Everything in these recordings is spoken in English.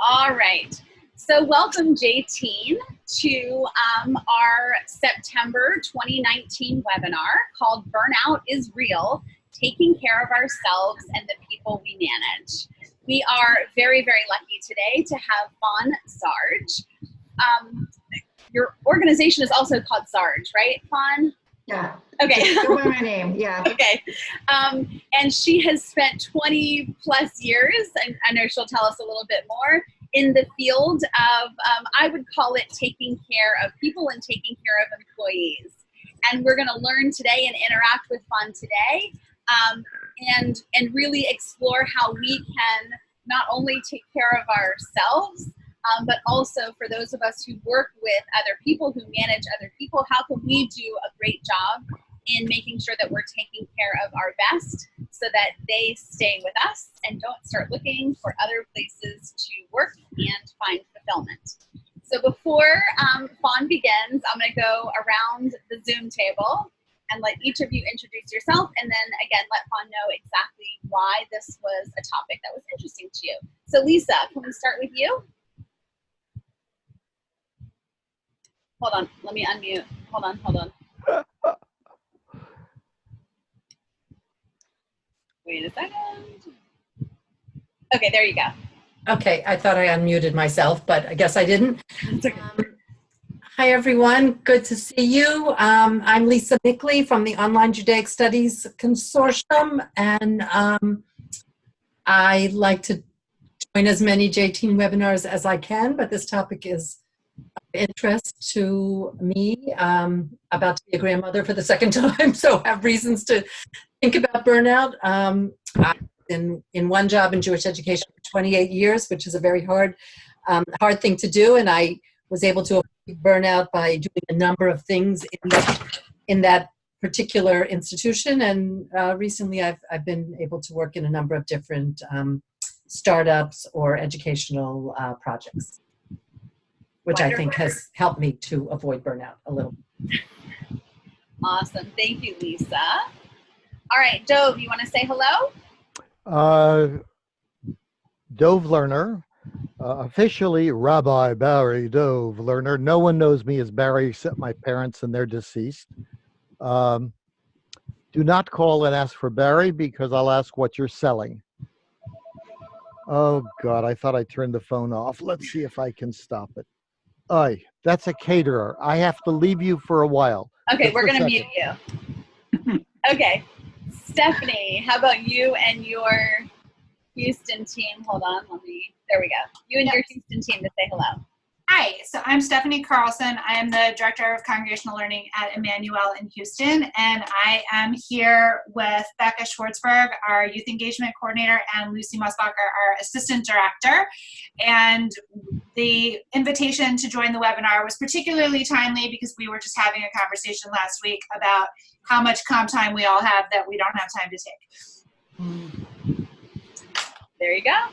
All right. So welcome, JTEEN, to our September 2019 webinar called Burnout is Real, Taking Care of Ourselves and the People We Manage. We are very, very lucky today to have Faun Zarge. Your organization is also called Zarge, right, Faun? Yeah. Okay. Go by my name, yeah. Okay. And she has spent 20 plus years, and I know she'll tell us a little bit more, in the field of, I would call it taking care of people and taking care of employees. And we're going to learn today and interact with Faun today, and really explore how we can not only take care of ourselves, but also for those of us who work with other people, who manage other people, how can we do a great job in making sure that we're taking care of our best so that they stay with us and don't start looking for other places to work and find fulfillment. So before Faun begins, I'm going to go around the Zoom table and let each of you introduce yourself, and then again let Faun know exactly why this was a topic that was interesting to you. So Lisa, can we start with you? Hold on, let me unmute. Hold on. Wait a second. Okay, there you go. Okay, I thought I unmuted myself, but I guess I didn't. Okay. Hi, everyone. Good to see you. I'm Lisa Mickley from the Online Judaic Studies Consortium, and I like to join as many JTEEN webinars as I can, but this topic is of interest to me. About to be a grandmother for the second time, so have reasons to think about burnout. I've been in one job in Jewish education for 28 years, which is a very hard thing to do, and I was able to avoid burnout by doing a number of things in that particular institution. And recently, I've been able to work in a number of different startups or educational projects, which I think has helped me to avoid burnout a little. Awesome. Thank you, Lisa. All right, Dove, you want to say hello? Dove Lerner, officially Rabbi Barry Dove Lerner. No one knows me as Barry except my parents, and they're deceased. Do not call and ask for Barry, because I'll ask what you're selling. Oh God, I thought I turned the phone off. Let's see if I can stop it. Aye, that's a caterer. I have to leave you for a while. Okay, we're going to mute you. Okay. Stephanie, how about you and your Houston team? Hold on, there we go. You and your Houston team to say hello. Hi, so I'm Stephanie Carlson. I am the Director of Congregational Learning at Emmanuel in Houston, and I am here with Becca Schwartzberg, our Youth Engagement Coordinator, and Lucy Musbacher, our Assistant Director. And the invitation to join the webinar was particularly timely because we were just having a conversation last week about how much comp time we all have that we don't have time to take. There you go.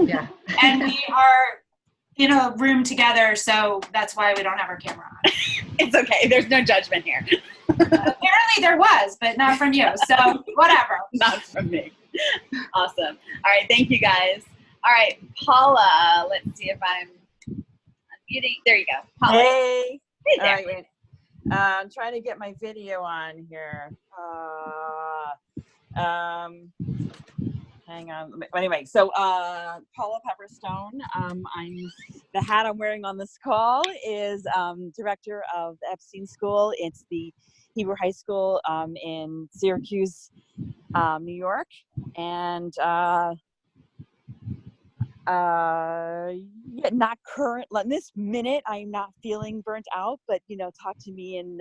Yeah. And we are in a room together, so that's why we don't have our camera on. It's okay. There's no judgment here. Apparently there was, but not from you, so whatever. Not from me. Awesome. All right, thank you guys. All right, Paula, let's see if I'm unmuting. There you go. Paula. Hey. Hey there. All right, wait. I'm trying to get my video on here. Hang on. Anyway, so Paula Pepperstone. The hat I'm wearing on this call is director of the Epstein School. It's the Hebrew High School in Syracuse, New York, and yeah, not current. In this minute, I'm not feeling burnt out, but talk to me in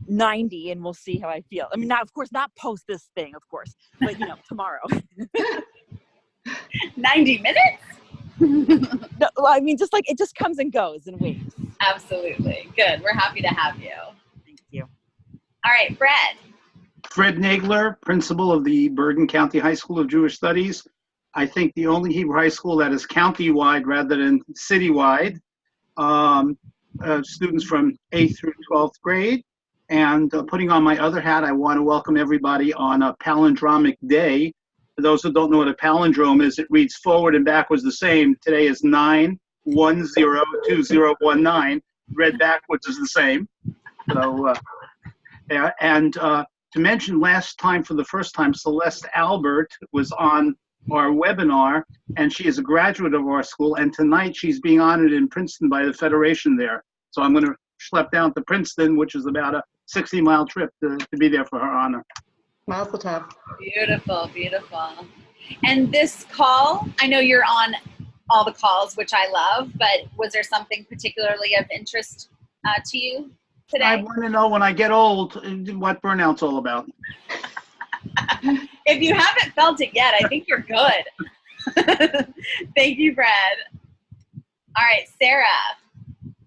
90 and we'll see how I feel. I mean, not, of course, not post this thing, of course, but tomorrow. 90 minutes? No, I mean, just like it just comes and goes in waves. Absolutely. Good. We're happy to have you. Thank you. All right, Fred. Fred Nagler, principal of the Bergen County High School of Jewish Studies. I think the only Hebrew high school that is county-wide rather than city-wide. Students from 8th through 12th grade. And putting on my other hat, I want to welcome everybody on a palindromic day For those who don't know what a palindrome is, it reads forward and backwards the same. Today is 9102019. Read backwards is the same. So, to mention, last time, for the first time, Celeste Albert was on our webinar, and she is a graduate of our school, and tonight she's being honored in Princeton by the Federation there. So I'm going to schlep down to Princeton, which is about a 60-mile trip to be there for her honor. Mazel tov. Beautiful, beautiful. And this call, I know you're on all the calls, which I love, but was there something particularly of interest to you today? I want to know when I get old what burnout's all about. If you haven't felt it yet, I think you're good. Thank you, Brad. All right, Sarah.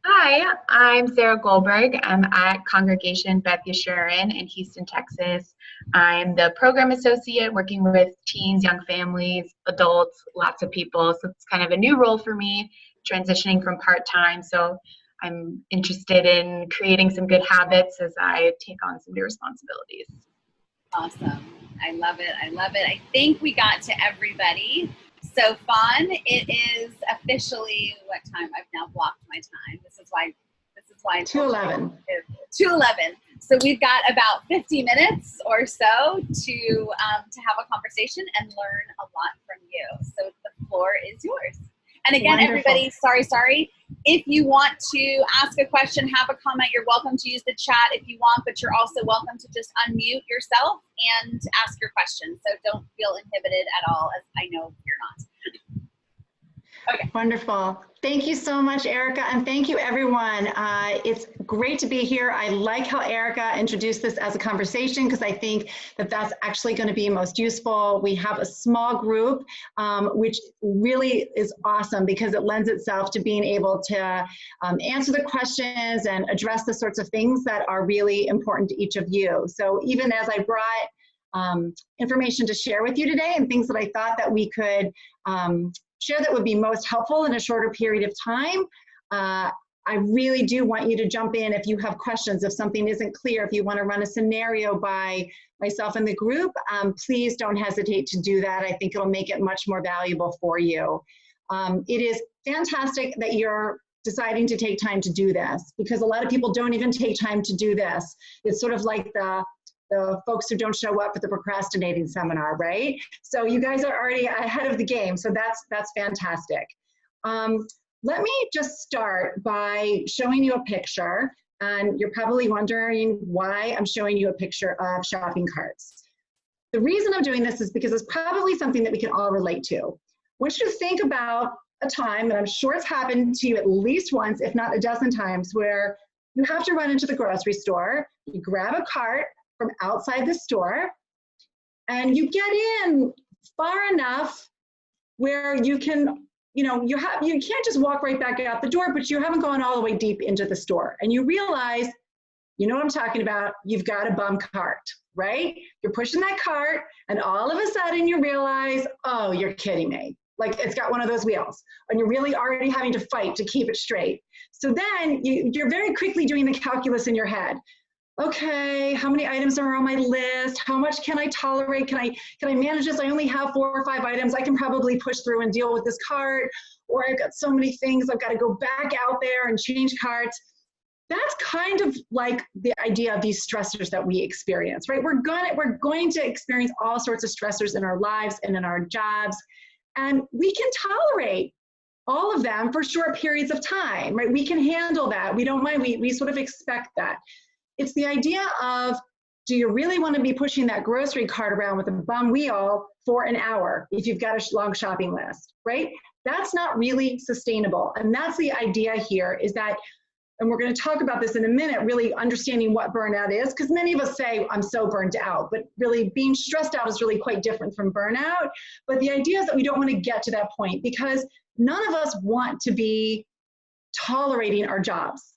Hi, I'm Sarah Goldberg. I'm at Congregation Beth Yeshurun in Houston, Texas. I'm the program associate working with teens, young families, adults, lots of people. So it's kind of a new role for me, transitioning from part-time. So I'm interested in creating some good habits as I take on some new responsibilities. Awesome. I love it. I love it. I think we got to everybody. So Faun, it is officially what time? I've now blocked my time. This is why 2:11. 2:11. So we've got about 50 minutes or so to have a conversation and learn a lot from you. So the floor is yours. And again, Wonderful. everybody, sorry. If you want to ask a question, have a comment, you're welcome to use the chat if you want, but you're also welcome to just unmute yourself and ask your question. So don't feel inhibited at all, as I know you're not. Okay. Wonderful. Thank you so much, Erica, and thank you, everyone. It's great to be here. I like how Erica introduced this as a conversation because I think that that's actually going to be most useful. We have a small group, which really is awesome because it lends itself to being able to answer the questions and address the sorts of things that are really important to each of you. So even as I brought information to share with you today and things that I thought that we could share that would be most helpful in a shorter period of time. I really do want you to jump in if you have questions, if something isn't clear, if you want to run a scenario by myself and the group, please don't hesitate to do that. I think it'll make it much more valuable for you. It is fantastic that you're deciding to take time to do this because a lot of people don't even take time to do this. It's sort of like the folks who don't show up at the procrastinating seminar, right? So you guys are already ahead of the game, so that's fantastic. Let me just start by showing you a picture, and you're probably wondering why I'm showing you a picture of shopping carts. The reason I'm doing this is because it's probably something that we can all relate to. I want you to think about a time, and I'm sure it's happened to you at least once, if not a dozen times, where you have to run into the grocery store, you grab a cart from outside the store, and you get in far enough where you can, you can't just walk right back out the door, but you haven't gone all the way deep into the store. And you realize, you know what I'm talking about, you've got a bum cart, right? You're pushing that cart, and all of a sudden you realize, oh, you're kidding me. Like it's got one of those wheels, and you're really already having to fight to keep it straight. So then you're very quickly doing the calculus in your head. Okay, how many items are on my list? How much can I tolerate? Can I manage this? I only have 4 or 5 items. I can probably push through and deal with this cart. Or I've got so many things. I've got to go back out there and change carts. That's kind of like the idea of these stressors that we experience, right? We're going to experience all sorts of stressors in our lives and in our jobs. And we can tolerate all of them for short periods of time, right? We can handle that. We don't mind. We sort of expect that. It's the idea of, do you really want to be pushing that grocery cart around with a bum wheel for an hour if you've got a long shopping list, right? That's not really sustainable. And that's the idea here is that, and we're going to talk about this in a minute, really understanding what burnout is, because many of us say, I'm so burnt out, but really being stressed out is really quite different from burnout. But the idea is that we don't want to get to that point because none of us want to be tolerating our jobs.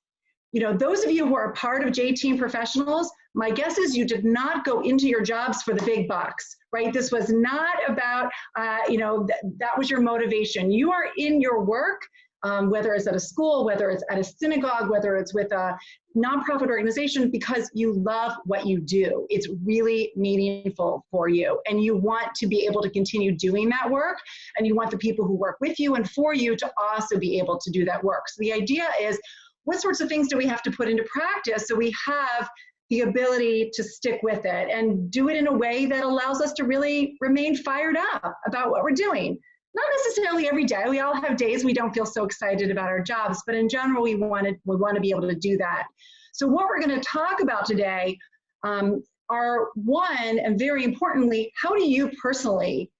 You know, those of you who are part of JTEEN professionals, my guess is you did not go into your jobs for the big bucks, right? This was not about, that was your motivation. You are in your work whether it's at a school, whether it's at a synagogue, whether it's with a nonprofit organization, because you love what you do. It's really meaningful for you, and you want to be able to continue doing that work, and you want the people who work with you and for you to also be able to do that work. So the idea is, what sorts of things do we have to put into practice so we have the ability to stick with it and do it in a way that allows us to really remain fired up about what we're doing? Not necessarily every day. We all have days we don't feel so excited about our jobs, but in general, we want to be able to do that. So what we're going to talk about today are, one, and very importantly, how do you personally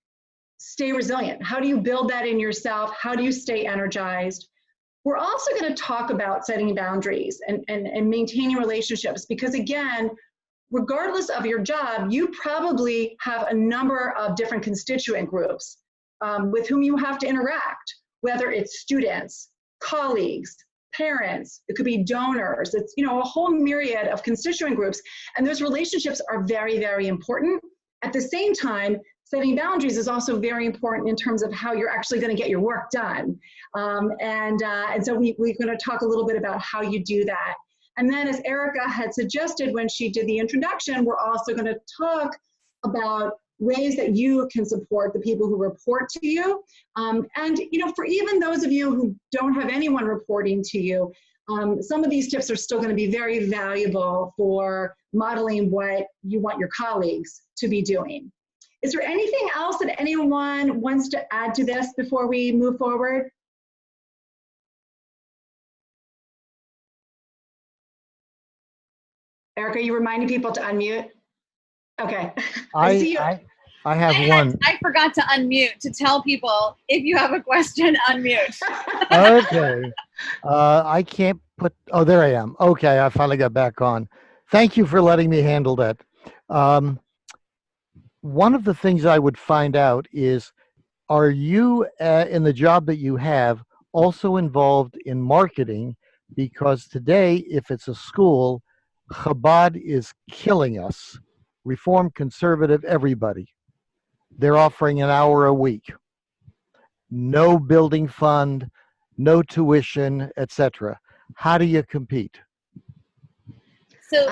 stay resilient? How do you build that in yourself? How do you stay energized? We're also going to talk about setting boundaries and maintaining relationships, because again, regardless of your job, you probably have a number of different constituent groups with whom you have to interact, whether it's students, colleagues, parents, it could be donors, it's, you know, a whole myriad of constituent groups, and those relationships are very, very important. At the same time, setting boundaries is also very important in terms of how you're actually going to get your work done. And so we're going to talk a little bit about how you do that. And then, as Erica had suggested when she did the introduction, we're also going to talk about ways that you can support the people who report to you. And, you know, for even those of you who don't have anyone reporting to you, some of these tips are still going to be very valuable for modeling what you want your colleagues to be doing. Is there anything else that anyone wants to add to this before we move forward? Erica, you reminding people to unmute? Okay. I see you. I have one. I forgot to unmute to tell people, if you have a question, unmute. Okay. I can't put, oh, there I am. Okay, I finally got back on. Thank you for letting me handle that. One of the things I would find out is, are you in the job that you have also involved in marketing? Because today, if it's a school, Chabad is killing us. Reform, conservative, everybody. They're offering an hour a week. No building fund, no tuition, etc. How do you compete? So,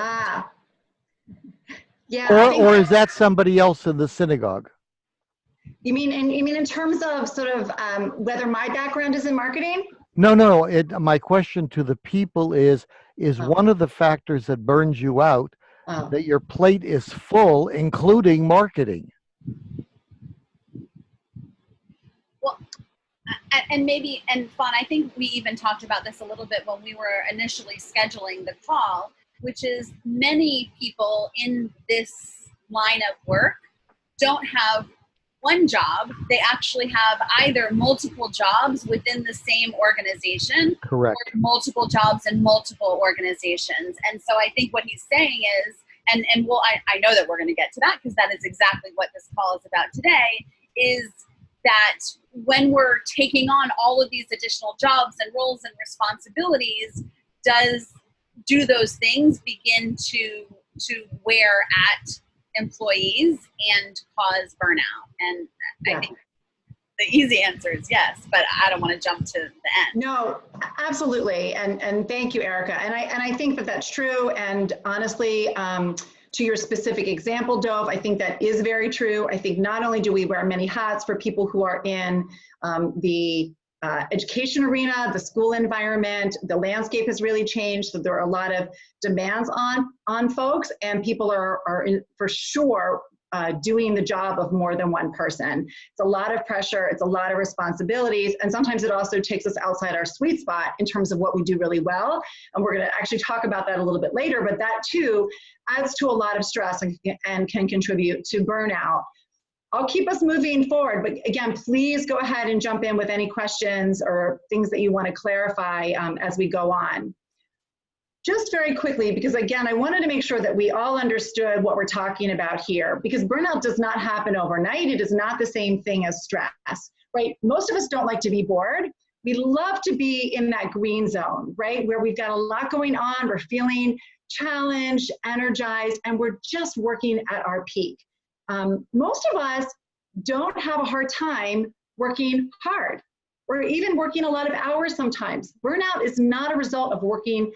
yeah. Or is that somebody else in the synagogue? You mean in terms of sort of whether my background is in marketing? No. My question to the people is one of the factors that burns you out that your plate is full, including marketing? well, and Faun, I think we even talked about this a little bit when we were initially scheduling the call, which is many people in this line of work don't have one job. They actually have either multiple jobs within the same organization, Correct, or multiple jobs in multiple organizations. And so I think what he's saying is, and well, I know that we're going to get to that because that is exactly what this call is about today, is that when we're taking on all of these additional jobs and roles and responsibilities, do those things begin to wear at employees and cause burnout? And I think the easy answer is yes, but I don't want to jump to the end. No, absolutely, and thank you, Erica. And I think that that's true. And honestly, to your specific example, Dove, I think that is very true. I think not only do we wear many hats for people who are in the education arena, the school environment, the landscape has really changed. So there are a lot of demands on folks, and people are for sure doing the job of more than one person. It's a lot of pressure, it's a lot of responsibilities, and sometimes it also takes us outside our sweet spot in terms of what we do really well. And we're going to actually talk about that a little bit later, but that too adds to a lot of stress and can contribute to burnout. I'll keep us moving forward, but again, please go ahead and jump in with any questions or things that you want to clarify as we go on. Just very quickly, because again, I wanted to make sure that we all understood what we're talking about here, because burnout does not happen overnight. It is not the same thing as stress, right? Most of us don't like to be bored. We love to be in that green zone, right? Where we've got a lot going on, we're feeling challenged, energized, and we're just working at our peak. Most of us don't have a hard time working hard, or even working a lot of hours sometimes. Burnout is not a result of working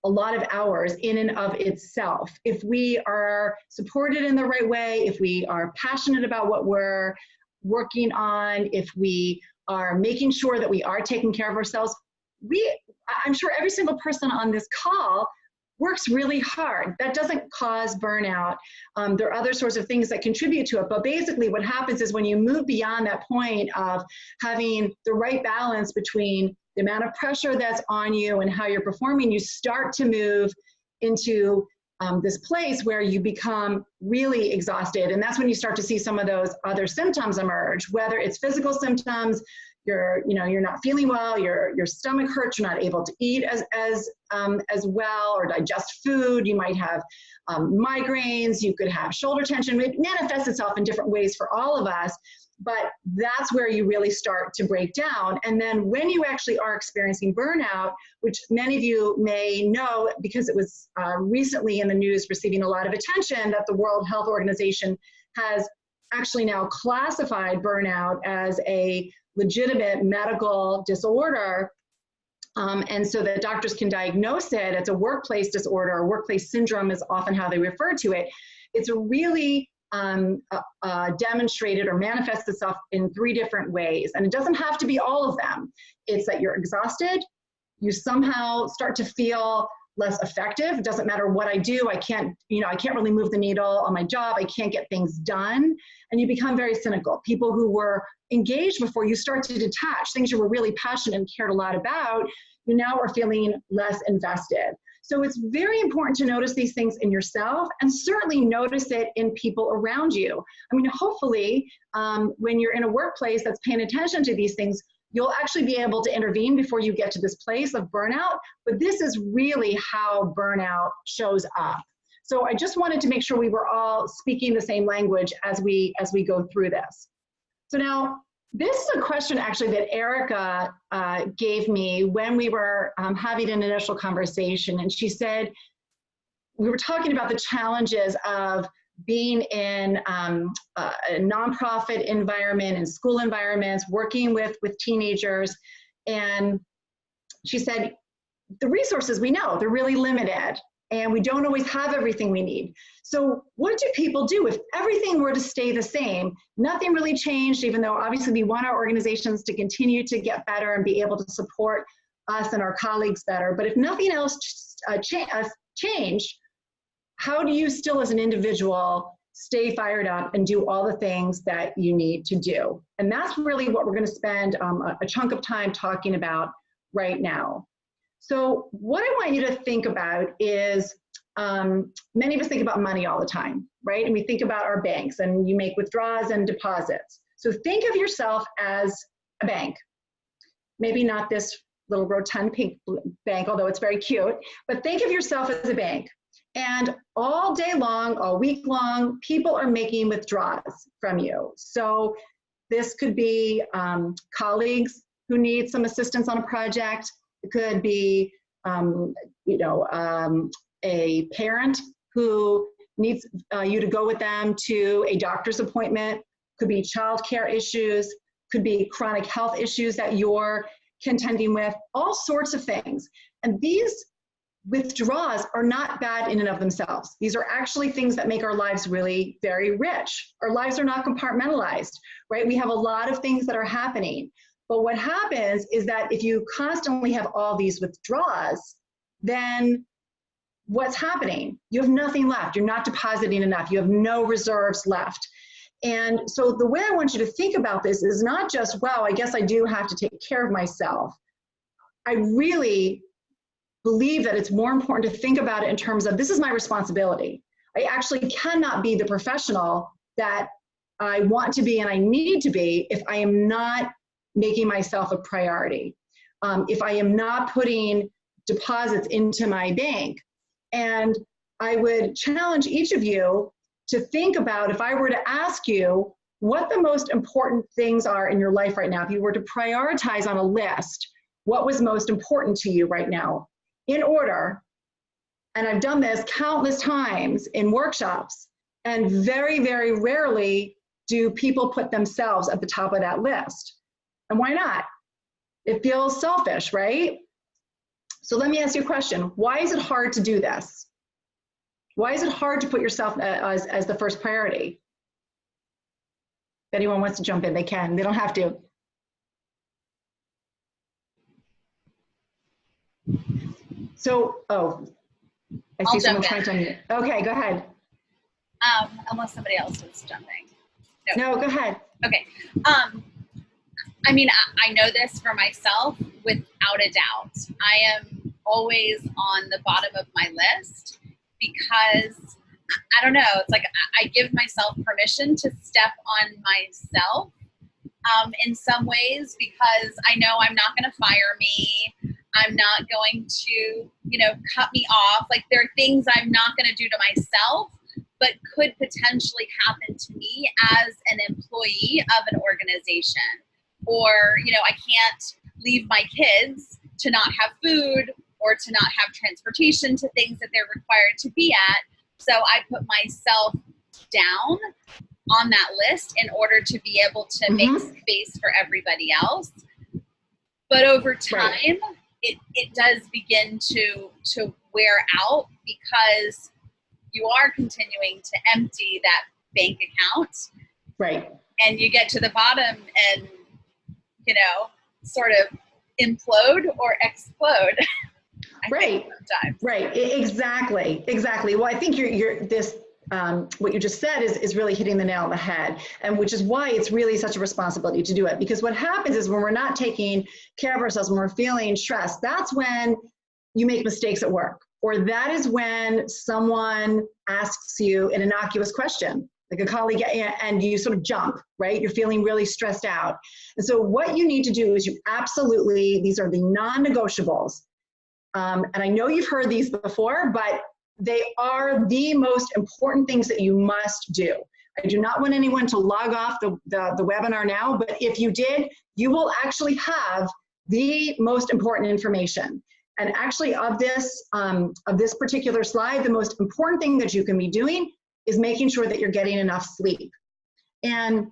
a lot of hours in and of itself. If we are supported in the right way, if we are passionate about what we're working on, if we are making sure that we are taking care of ourselves, I'm sure every single person on this call works really hard. That doesn't cause burnout. There are other sorts of things that contribute to it, but basically what happens is when you move beyond that point of having the right balance between the amount of pressure that's on you and how you're performing, you start to move into this place where you become really exhausted. And that's when you start to see some of those other symptoms emerge, whether it's physical symptoms, you're not feeling well, your stomach hurts, you're not able to eat as well or digest food, you might have migraines, you could have shoulder tension. It manifests itself in different ways for all of us, but that's where you really start to break down. And then when you actually are experiencing burnout, which many of you may know because it was recently in the news receiving a lot of attention, that the World Health Organization has actually now classified burnout as a legitimate medical disorder. And so that doctors can diagnose it. It's a workplace disorder, or workplace syndrome is often how they refer to it. It's a really demonstrated or manifests itself in 3 different ways. And it doesn't have to be all of them. It's that you're exhausted, you somehow start to feel less effective. It doesn't matter what I do. I can't really move the needle on my job. I can't get things done. And you become very cynical. People who were engaged before, you start to detach. Things you were really passionate and cared a lot about, you now are feeling less invested. So it's very important to notice these things in yourself and certainly notice it in people around you. I mean, hopefully, when you're in a workplace that's paying attention to these things, you'll actually be able to intervene before you get to this place of burnout. But this is really how burnout shows up. So I just wanted to make sure we were all speaking the same language as we go through this. So now, this is a question actually that Erica gave me when we were having an initial conversation. And she said, we were talking about the challenges of being in a nonprofit environment and school environments, working with teenagers. And she said, the resources we know, they're really limited. And we don't always have everything we need. So what do people do if everything were to stay the same? Nothing really changed, even though obviously we want our organizations to continue to get better and be able to support us and our colleagues better. But if nothing else changed, how do you still as an individual stay fired up and do all the things that you need to do? And that's really what we're going to spend a chunk of time talking about right now. So what I want you to think about is, many of us think about money all the time, right? And we think about our banks, and you make withdrawals and deposits. So think of yourself as a bank. Maybe not this little rotund pink bank, although it's very cute, but think of yourself as a bank. And all day long, all week long, people are making withdrawals from you. So this could be colleagues who need some assistance on a project. It could be, a parent who needs you to go with them to a doctor's appointment. Could be childcare issues. Could be chronic health issues that you're contending with. All sorts of things. And these withdrawals are not bad in and of themselves. These are actually things that make our lives really very rich. Our lives are not compartmentalized, right? We have a lot of things that are happening. But what happens is that if you constantly have all these withdrawals, then what's happening? You have nothing left. You're not depositing enough. You have no reserves left. And so the way I want you to think about this is not just, wow, I guess I do have to take care of myself. I really believe that it's more important to think about it in terms of, this is my responsibility. I actually cannot be the professional that I want to be and I need to be if I am not making myself a priority, if I am not putting deposits into my bank. And I would challenge each of you to think about, if I were to ask you what the most important things are in your life right now, if you were to prioritize on a list, what was most important to you right now, in order. And I've done this countless times in workshops, and very, very rarely do people put themselves at the top of that list. And why not? It feels selfish, right? So let me ask you a question. Why is it hard to do this? Why is it hard to put yourself as the first priority? If anyone wants to jump in, they can. They don't have to. So, oh, I see someone trying to unmute. Okay, go ahead. Unless somebody else was jumping. No, go ahead. Okay. I mean, I know this for myself without a doubt. I am always on the bottom of my list because, I don't know, it's like I give myself permission to step on myself in some ways because I know I'm not going to fire me. I'm not going to, cut me off. Like, there are things I'm not going to do to myself, but could potentially happen to me as an employee of an organization. Or, I can't leave my kids to not have food or to not have transportation to things that they're required to be at. So I put myself down on that list in order to be able to make space for everybody else. But over time, it does begin to wear out because you are continuing to empty that bank account. Right. And you get to the bottom and, sort of implode or explode. Right. Right. Exactly. Well, I think what you just said is really hitting the nail on the head, and which is why it's really such a responsibility to do it. Because what happens is when we're not taking care of ourselves, when we're feeling stressed, that's when you make mistakes at work, or that is when someone asks you an innocuous question, like a colleague, and you sort of jump, right? You're feeling really stressed out. And so what you need to do is these are the non-negotiables. And I know you've heard these before, but they are the most important things that you must do. I do not want anyone to log off the webinar now, but if you did, you will actually have the most important information. And actually of this particular slide, the most important thing that you can be doing is making sure that you're getting enough sleep. And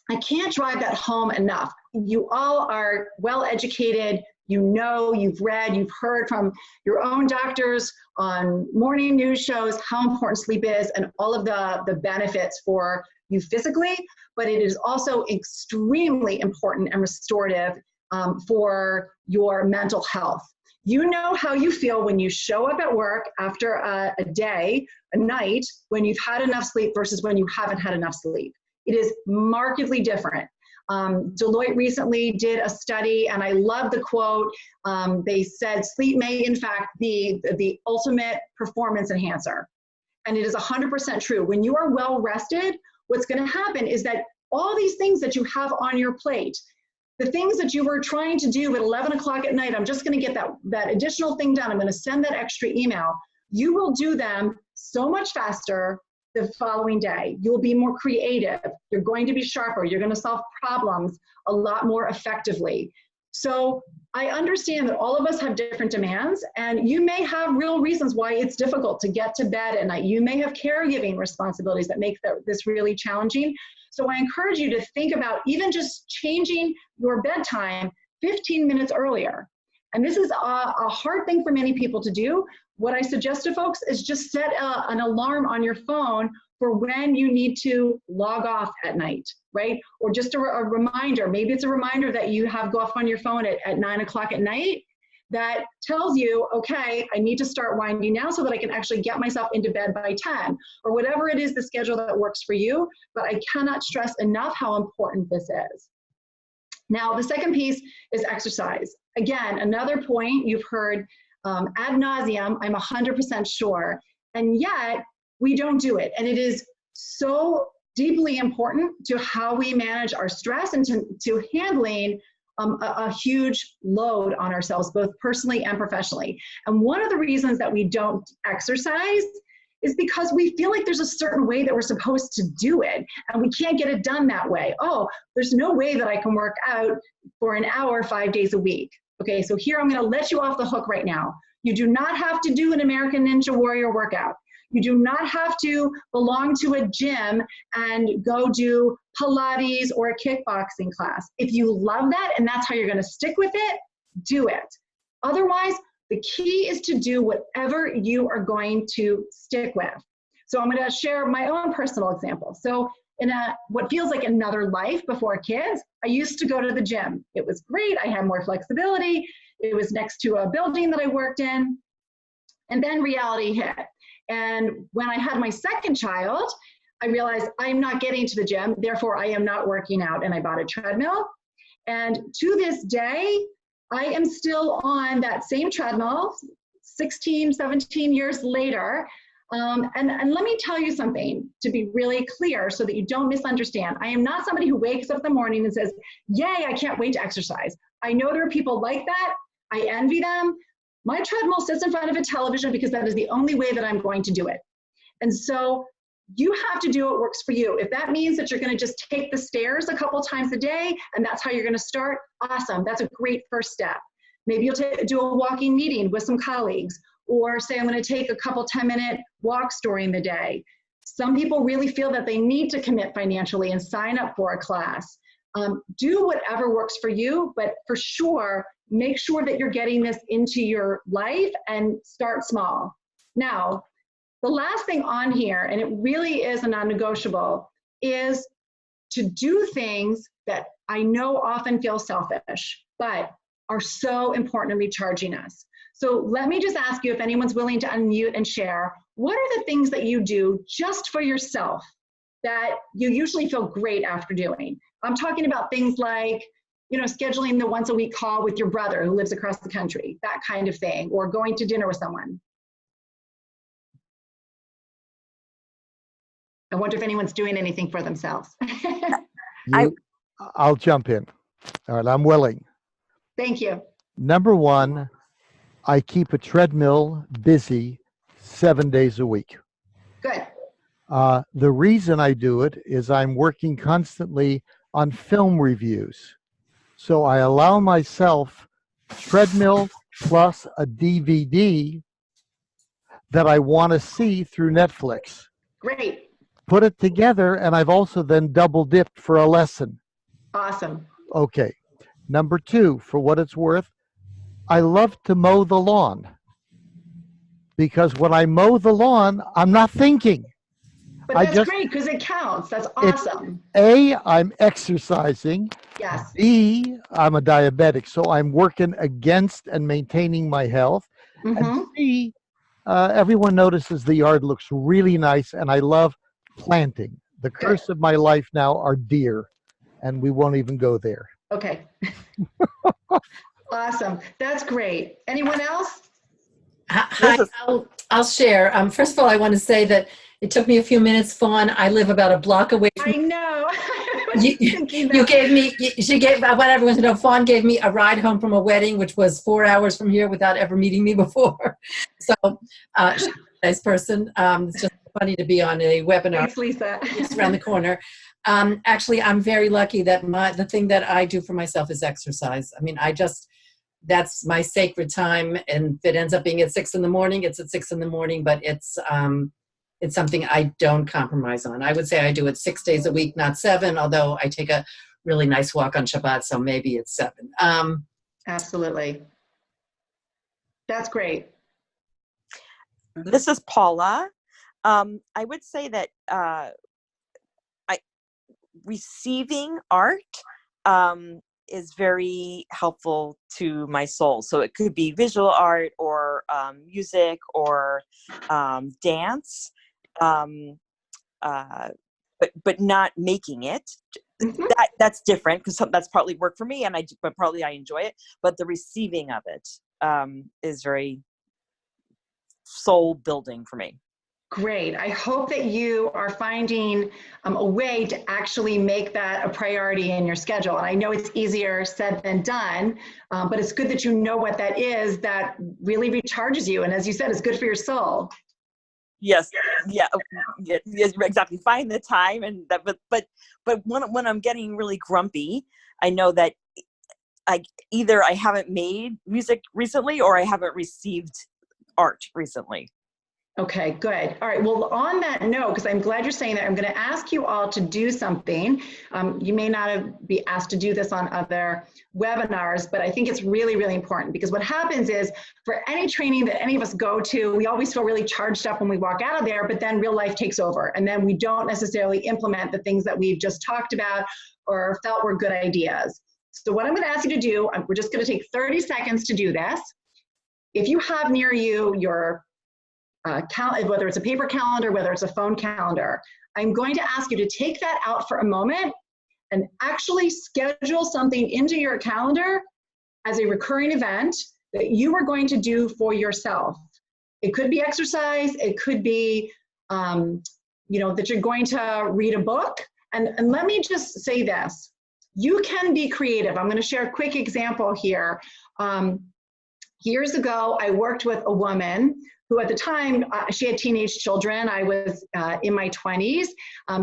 I can't drive that home enough. You all are well educated. You've read, you've heard from your own doctors on morning news shows how important sleep is and all of the benefits for you physically, but it is also extremely important and restorative for your mental health. You know how you feel when you show up at work after a night, when you've had enough sleep versus when you haven't had enough sleep. It is markedly different. Deloitte recently did a study, and I love the quote. They said sleep may in fact be the ultimate performance enhancer. And it is 100% true. When you are well rested, what's going to happen is that all these things that you have on your plate, the things that you were trying to do at 11 o'clock at night, I'm just going to get that additional thing done. I'm going to send that extra email. You will do them so much faster the following day. You'll be more creative. You're going to be sharper. You're going to solve problems a lot more effectively. So I understand that all of us have different demands, and you may have real reasons why it's difficult to get to bed at night. You may have caregiving responsibilities that make this really challenging. So I encourage you to think about even just changing your bedtime 15 minutes earlier. And this is a hard thing for many people to do. What I suggest to folks is just set an alarm on your phone for when you need to log off at night, right? Or just a reminder. Maybe it's a reminder that you have go off on your phone at 9 o'clock at night that tells you, okay, I need to start winding down so that I can actually get myself into bed by 10, or whatever it is, the schedule that works for you. But I cannot stress enough how important this is. Now, the second piece is exercise. Again, another point you've heard ad nauseum, I'm 100% sure, and yet we don't do it. And it is so deeply important to how we manage our stress and to handling a huge load on ourselves, both personally and professionally. And one of the reasons that we don't exercise is because we feel like there's a certain way that we're supposed to do it, and we can't get it done that way. Oh, there's no way that I can work out for an hour 5 days a week. Okay, so here I'm gonna let you off the hook right now. You do not have to do an American Ninja Warrior workout. You do not have to belong to a gym and go do Pilates or a kickboxing class. If you love that and that's how you're going to stick with it, do it. Otherwise, the key is to do whatever you are going to stick with. So I'm going to share my own personal example. So in what feels like another life before kids, I used to go to the gym. It was great. I had more flexibility. It was next to a building that I worked in. And then reality hit. And when I had my second child, I realized I'm not getting to the gym, therefore I am not working out. And I bought a treadmill. And to this day, I am still on that same treadmill 16, 17 years later. And let me tell you something to be really clear so that you don't misunderstand. I am not somebody who wakes up in the morning and says, yay, I can't wait to exercise. I know there are people like that. I envy them. My treadmill sits in front of a television because that is the only way that I'm going to do it. And so you have to do what works for you. If that means that you're going to just take the stairs a couple times a day and that's how you're going to start, awesome. That's a great first step. Maybe you'll do a walking meeting with some colleagues, or say I'm going to take a couple 10-minute walks during the day. Some people really feel that they need to commit financially and sign up for a class. Do whatever works for you, but for sure, make sure that you're getting this into your life and start small. Now, the last thing on here, and it really is a non-negotiable, is to do things that I know often feel selfish, but are so important in recharging us. So let me just ask you, if anyone's willing to unmute and share, what are the things that you do just for yourself that you usually feel great after doing? I'm talking about things like, you know, scheduling the once a week call with your brother who lives across the country, that kind of thing, or going to dinner with someone. I wonder if anyone's doing anything for themselves. I'll jump in. All right, I'm willing. Thank you. Number one, I keep a treadmill busy 7 days a week. Good. The reason I do it is I'm working constantly on film reviews. So I allow myself treadmill plus a DVD that I want to see through Netflix. Great. Put it together, and I've also then double dipped for a lesson. Awesome. Okay. Number two, for what it's worth, I love to mow the lawn, because when I mow the lawn, I'm not thinking. But that's great because it counts. That's awesome. A, I'm exercising. Yes. B, I'm a diabetic, so I'm working against and maintaining my health. And C, everyone notices the yard looks really nice, and I love planting. The curse of my life now are deer, and we won't even go there. Okay. Awesome. That's great. Anyone else? Hi, I'll share. First of all, I want to say that it took me a few minutes, Faun. I live about a block away from I know. you gave me, she gave, I want everyone to know, Faun gave me a ride home from a wedding, which was 4 hours from here without ever meeting me before. So she's a nice person. It's just funny to be on a webinar. Thanks, Lisa. It's around the corner. Actually, I'm very lucky that the thing that I do for myself is exercise. I mean, that's my sacred time, and if it ends up being at 6 in the morning, it's at 6 in the morning, but it's something I don't compromise on. I would say I do it 6 days a week, not 7, although I take a really nice walk on Shabbat, so maybe it's 7. Absolutely. That's great. This is Paula. I would say that receiving art is very helpful to my soul. So it could be visual art or music or dance, but not making it. That's different because that's partly work for me, but partly I enjoy it. But the receiving of it is very soul building for me. Great. I hope that you are finding a way to actually make that a priority in your schedule. And I know it's easier said than done, but it's good that you know what that is that really recharges you. And as you said, it's good for your soul. Yes. Yeah. Yes, exactly. Find the time and that, but when I'm getting really grumpy, I know that either I haven't made music recently or I haven't received art recently. Okay, good. All right, well, on that note, because I'm glad you're saying that, I'm going to ask you all to do something. You may not be asked to do this on other webinars, but I think it's really, really important, because what happens is for any training that any of us go to, we always feel really charged up when we walk out of there, but then real life takes over, and then we don't necessarily implement the things that we've just talked about or felt were good ideas. So what I'm going to ask you to do, we're just going to take 30 seconds to do this. If you have near you your whether it's a paper calendar, whether it's a phone calendar, I'm going to ask you to take that out for a moment and actually schedule something into your calendar as a recurring event that you are going to do for yourself. It could be exercise, it could be, you know, that you're going to read a book. And let me just say this, you can be creative. I'm going to share a quick example here. Years ago, I worked with a woman who at the time, she had teenage children. I was in my 20s,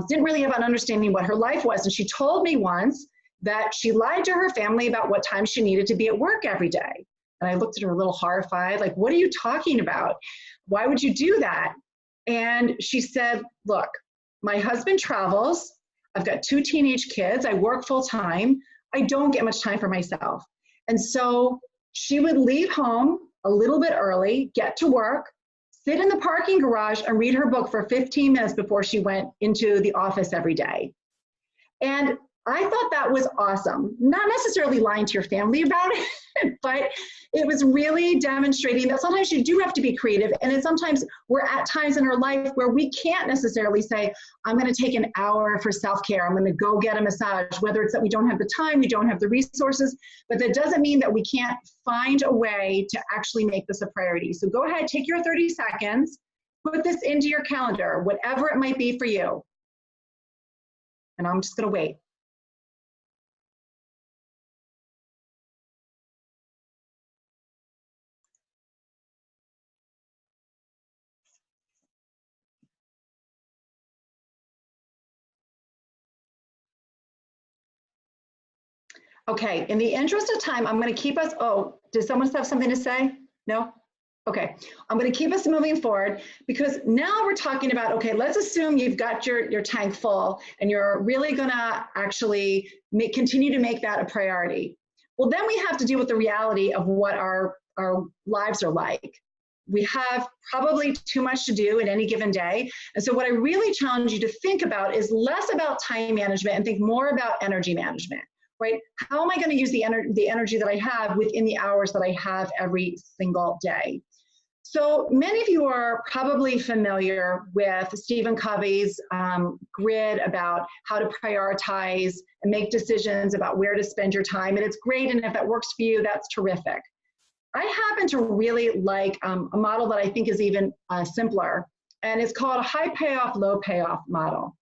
didn't really have an understanding what her life was. And she told me once that she lied to her family about what time she needed to be at work every day. And I looked at her a little horrified, like, what are you talking about? Why would you do that? And she said, look, my husband travels. I've got 2 teenage kids. I work full time. I don't get much time for myself. And so she would leave home a little bit early, get to work, sit in the parking garage and read her book for 15 minutes before she went into the office every day. And I thought that was awesome. Not necessarily lying to your family about it, but it was really demonstrating that sometimes you do have to be creative. And then sometimes we're at times in our life where we can't necessarily say, I'm going to take an hour for self-care. I'm going to go get a massage, whether it's that we don't have the time, we don't have the resources, but that doesn't mean that we can't find a way to actually make this a priority. So go ahead, take your 30 seconds, put this into your calendar, whatever it might be for you. And I'm just going to wait. Okay, in the interest of time, I'm going to keep us, oh, does someone have something to say? No? Okay, I'm going to keep us moving forward because now we're talking about, okay, let's assume you've got your tank full and you're really going to actually continue to make that a priority. Well, then we have to deal with the reality of what our lives are like. We have probably too much to do in any given day. And so what I really challenge you to think about is less about time management and think more about energy management. Right? How am I going to use the energy that I have within the hours that I have every single day? So many of you are probably familiar with Stephen Covey's grid about how to prioritize and make decisions about where to spend your time. And it's great. And if that works for you, that's terrific. I happen to really like a model that I think is even simpler. And it's called a high payoff, low payoff model.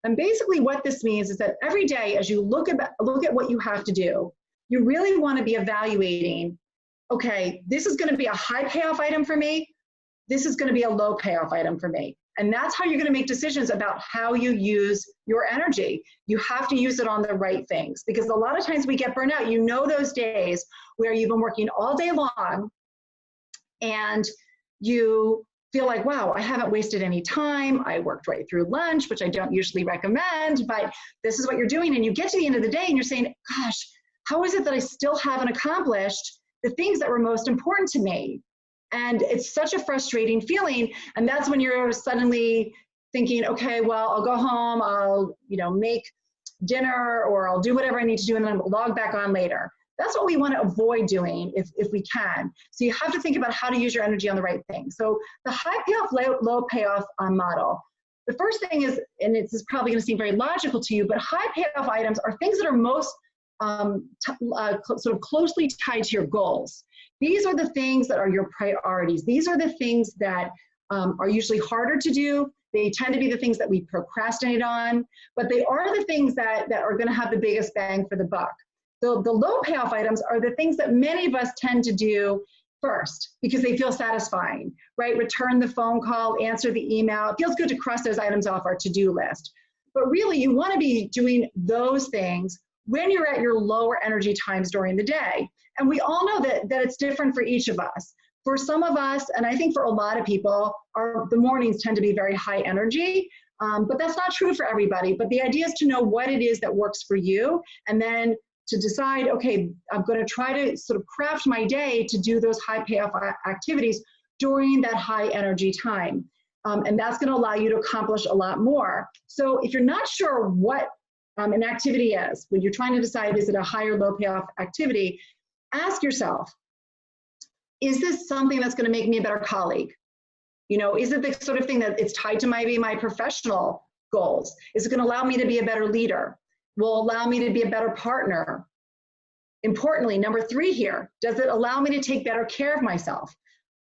And basically what this means is that every day as you look at what you have to do, you really want to be evaluating, okay, this is going to be a high payoff item for me. This is going to be a low payoff item for me. And that's how you're going to make decisions about how you use your energy. You have to use it on the right things because a lot of times we get burnt out. You know those days where you've been working all day long and you feel like, wow, I haven't wasted any time. I worked right through lunch, which I don't usually recommend, but this is what you're doing. And you get to the end of the day and you're saying, gosh, how is it that I still haven't accomplished the things that were most important to me? And it's such a frustrating feeling. And that's when you're suddenly thinking, okay, well, I'll go home, I'll, make dinner or I'll do whatever I need to do and then I'll log back on later. That's what we want to avoid doing if we can. So you have to think about how to use your energy on the right thing. So the high payoff, low payoff model. The first thing is, and this is probably going to seem very logical to you, but high payoff items are things that are most sort of closely tied to your goals. These are the things that are your priorities. These are the things that are usually harder to do. They tend to be the things that we procrastinate on, but they are the things that are going to have the biggest bang for the buck. So the low payoff items are the things that many of us tend to do first because they feel satisfying, right? Return the phone call, answer the email. It feels good to cross those items off our to-do list. But really, you want to be doing those things when you're at your lower energy times during the day. And we all know that it's different for each of us. For some of us, and I think for a lot of people, the mornings tend to be very high energy, but that's not true for everybody. But the idea is to know what it is that works for you, and then to decide, okay, I'm going to try to sort of craft my day to do those high payoff activities during that high energy time. And that's going to allow you to accomplish a lot more. So if you're not sure what an activity is, when you're trying to decide, is it a high or low payoff activity, ask yourself, is this something that's going to make me a better colleague? You know, is it the sort of thing that it's tied to maybe my professional goals? Is it going to allow me to be a better leader? Will allow me to be a better partner? Importantly, number 3 here, does it allow me to take better care of myself?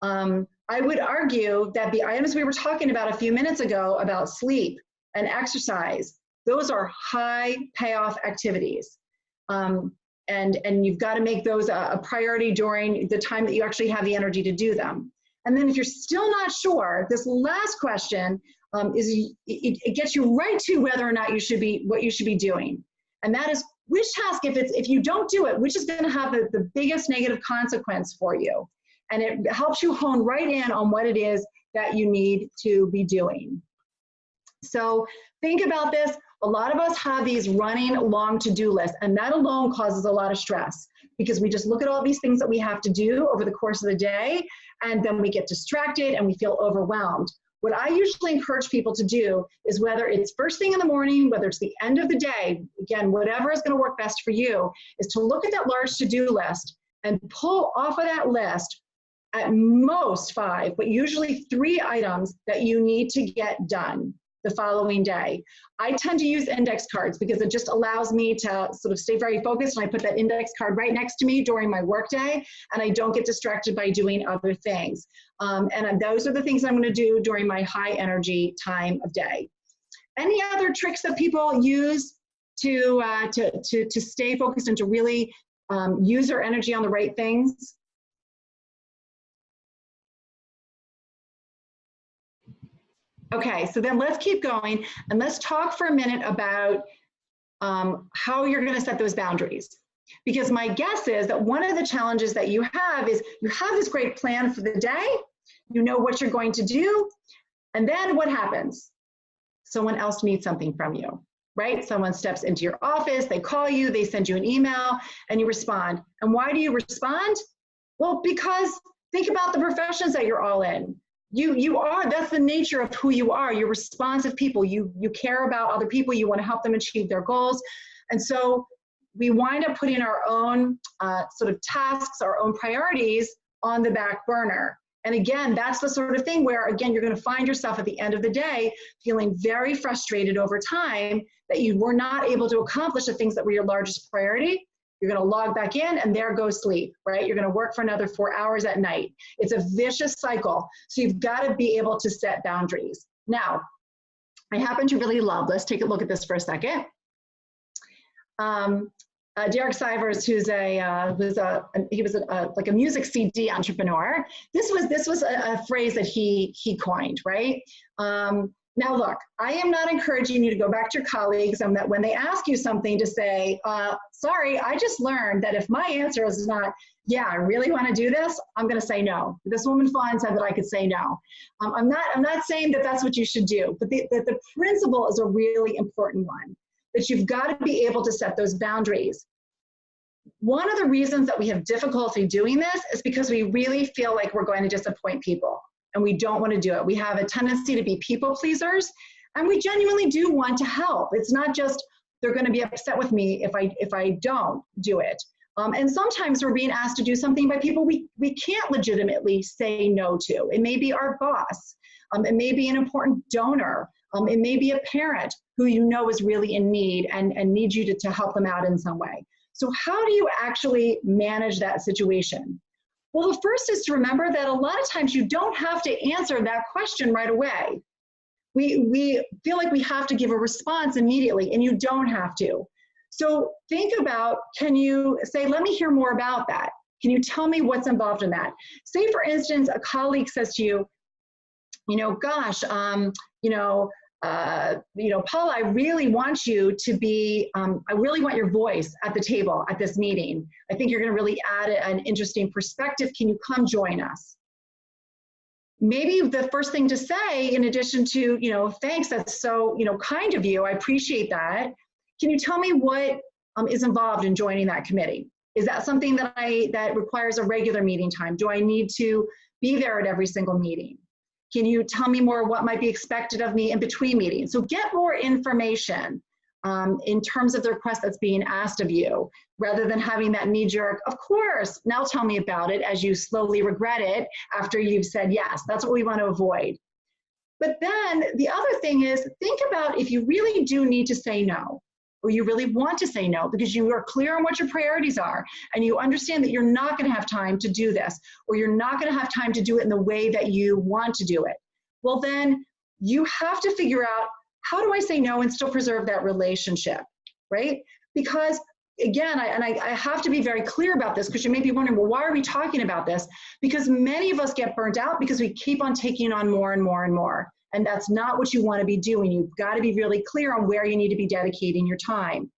I would argue that the items we were talking about a few minutes ago about sleep and exercise, those are high payoff activities. And you've got to make those a priority during the time that you actually have the energy to do them. And then if you're still not sure, this last question it gets you right to whether or not what you should be doing. And that is, which task, if you don't do it, which is going to have the biggest negative consequence for you? And it helps you hone right in on what it is that you need to be doing. So think about this. A lot of us have these running long to-do lists, and that alone causes a lot of stress because we just look at all these things that we have to do over the course of the day, and then we get distracted and we feel overwhelmed. What I usually encourage people to do is, whether it's first thing in the morning, whether it's the end of the day, again, whatever is going to work best for you, is to look at that large to-do list and pull off of that list at most 5, but usually 3 items that you need to get done the following day. I tend to use index cards because it just allows me to sort of stay very focused, and I put that index card right next to me during my workday, and I don't get distracted by doing other things. And those are the things I'm going to do during my high energy time of day. Any other tricks that people use to stay focused and to really use their energy on the right things? Okay, so then let's keep going, and let's talk for a minute about how you're going to set those boundaries. Because my guess is that one of the challenges that you have is you have this great plan for the day, you know what you're going to do, and then what happens? Someone else needs something from you, right? Someone steps into your office, they call you, they send you an email, and you respond. And why do you respond? Well, because think about the professions that you're all in. You are, that's the nature of who you are. You're responsive people. You care about other people. You want to help them achieve their goals. And so we wind up putting our own sort of tasks, our own priorities on the back burner. And again, that's the sort of thing where, again, you're going to find yourself at the end of the day feeling very frustrated over time that you were not able to accomplish the things that were your largest priority. You're going to log back in, and there goes sleep, right? You're going to work for another 4 hours at night. It's a vicious cycle. So you've got to be able to set boundaries. Now, I happen to really love, let's take a look at this for a second. Derek Sivers, he was like a music CD entrepreneur. This was a phrase that he coined, right? Now look, I am not encouraging you to go back to your colleagues and that when they ask you something to say, sorry, I just learned that if my answer is not, yeah, I really want to do this, I'm going to say no. This woman Faun said that I could say no. I'm not saying that that's what you should do, but the principle is a really important one, that you've got to be able to set those boundaries. One of the reasons that we have difficulty doing this is because we really feel like we're going to disappoint people. And we don't want to do it. We have a tendency to be people pleasers, and we genuinely do want to help. It's not just they're going to be upset with me if I don't do it. And sometimes we're being asked to do something by people we can't legitimately say no to. It may be our boss. It may be an important donor. It may be a parent who you know is really in need and needs you to help them out in some way. So how do you actually manage that situation? Well, the first is to remember that a lot of times you don't have to answer that question right away. We feel like we have to give a response immediately, and you don't have to. So think about, can you say, let me hear more about that? Can you tell me what's involved in that? Say, for instance, a colleague says to you, gosh, Paula, I really want you to be, I really want your voice at the table at this meeting. I think you're going to really add an interesting perspective. Can you come join us? maybe the first thing to say, in addition to, thanks, that's so, kind of you, I appreciate that. Can you tell me what is involved in joining that committee? Is that something that requires a regular meeting time? Do I need to be there at every single meeting? Can you tell me more what might be expected of me in between meetings? So get more information in terms of the request that's being asked of you, rather than having that knee-jerk, of course, now tell me about it, as you slowly regret it after you've said yes. That's what we want to avoid. But then the other thing is, think about if you really do need to say no, or you really want to say no because you are clear on what your priorities are, and you understand that you're not going to have time to do this, or you're not going to have time to do it in the way that you want to do it. Well, then you have to figure out, how do I say no and still preserve that relationship, right? Because again, I have to be very clear about this, because you may be wondering, well, why are we talking about this? Because many of us get burnt out because we keep on taking on more and more and more. And that's not what you want to be doing. You've got to be really clear on where you need to be dedicating your time.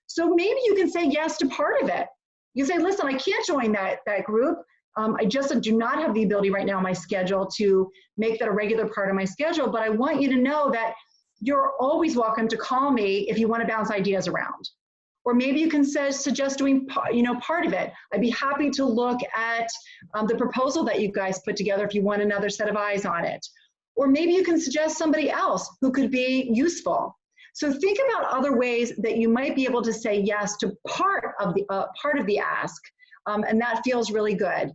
So maybe you can say yes to part of it. You say, listen, I can't join that group. I just do not have the ability right now in my schedule to make that a regular part of my schedule, but I want you to know that you're always welcome to call me if you want to bounce ideas around. Or maybe you can suggest doing part of it. I'd be happy to look at the proposal that you guys put together if you want another set of eyes on it. Or maybe you can suggest somebody else who could be useful. So think about other ways that you might be able to say yes to part of the ask, and that feels really good.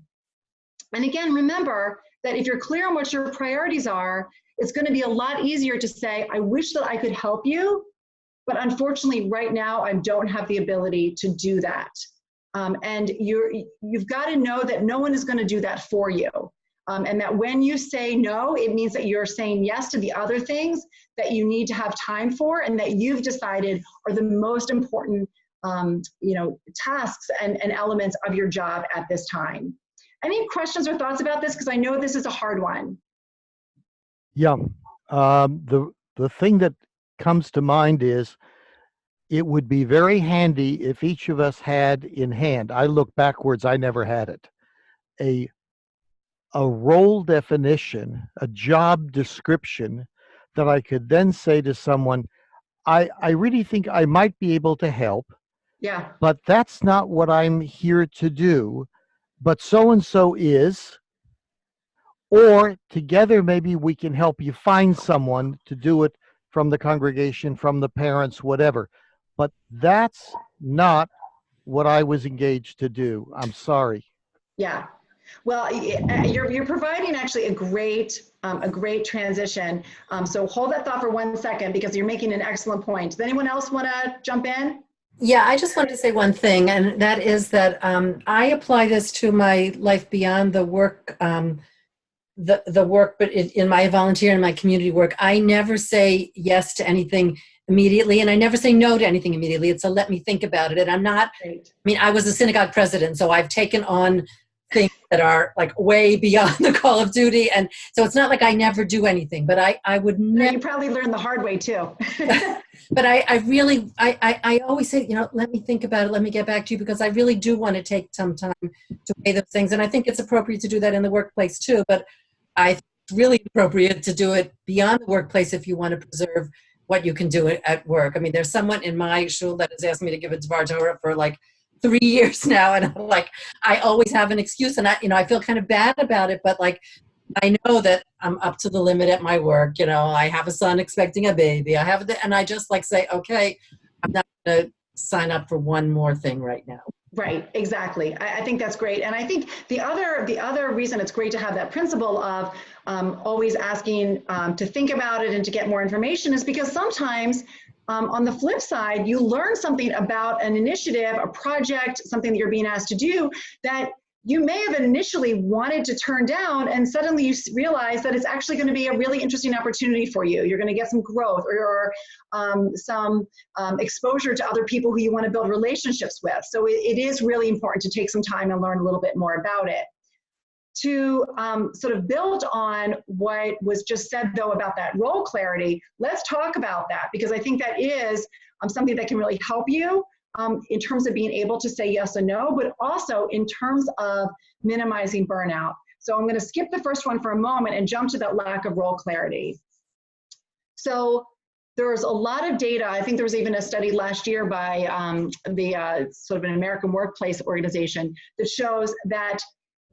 And again, remember that if you're clear on what your priorities are, it's going to be a lot easier to say, I wish that I could help you, but unfortunately right now I don't have the ability to do that. And you've got to know that no one is going to do that for you. And that when you say no, it means that you're saying yes to the other things that you need to have time for, and that you've decided are the most important tasks and elements of your job at this time. Any questions or thoughts about this? Because I know this is a hard one. Yeah, the thing that comes to mind is, it would be very handy if each of us had in hand, I look backwards, I never had it, a role definition, a job description that I could then say to someone, I really think I might be able to help, Yeah. but that's not what I'm here to do, but so-and-so is, or together maybe we can help you find someone to do it from the congregation, from the parents, whatever. But that's not what I was engaged to do. I'm sorry. Yeah. Well, you're providing actually a great transition. So hold that thought for 1 second, because you're making an excellent point. Does anyone else want to jump in? Yeah, I just wanted to say one thing, and that is that I apply this to my life beyond the work, the work, but in my volunteer and my community work. I never say yes to anything immediately, and I never say no to anything immediately. It's a let me think about it. And I'm not, I mean, I was a synagogue president, so I've taken on things that are like way beyond the call of duty. And so it's not like I never do anything, but I would never. You probably learned the hard way too. But I always say, let me think about it. Let me get back to you, because I really do want to take some time to weigh those things. And I think it's appropriate to do that in the workplace too, but I think it's really appropriate to do it beyond the workplace if you want to preserve what you can do at work. I mean, there's someone in my shul that has asked me to give a Dvar Torah for like 3 years now, and I'm like, I always have an excuse, and I feel kind of bad about it, but like, I know that I'm up to the limit at my work. I have a son expecting a baby. And I just like say, okay, I'm not going to sign up for one more thing right now. Right, exactly. I think that's great. And I think the other reason it's great to have that principle of always asking to think about it and to get more information is because sometimes on the flip side, you learn something about an initiative, a project, something that you're being asked to do that you may have initially wanted to turn down, and suddenly you realize that it's actually going to be a really interesting opportunity for you. You're going to get some growth or some exposure to other people who you want to build relationships with. So it is really important to take some time and learn a little bit more about it. To sort of build on what was just said, though, about that role clarity, let's talk about that, because I think that is something that can really help you in terms of being able to say yes and no, but also in terms of minimizing burnout. So I'm going to skip the first one for a moment and jump to that lack of role clarity. So there's a lot of data. I think there was even a study last year by the sort of an American workplace organization that shows that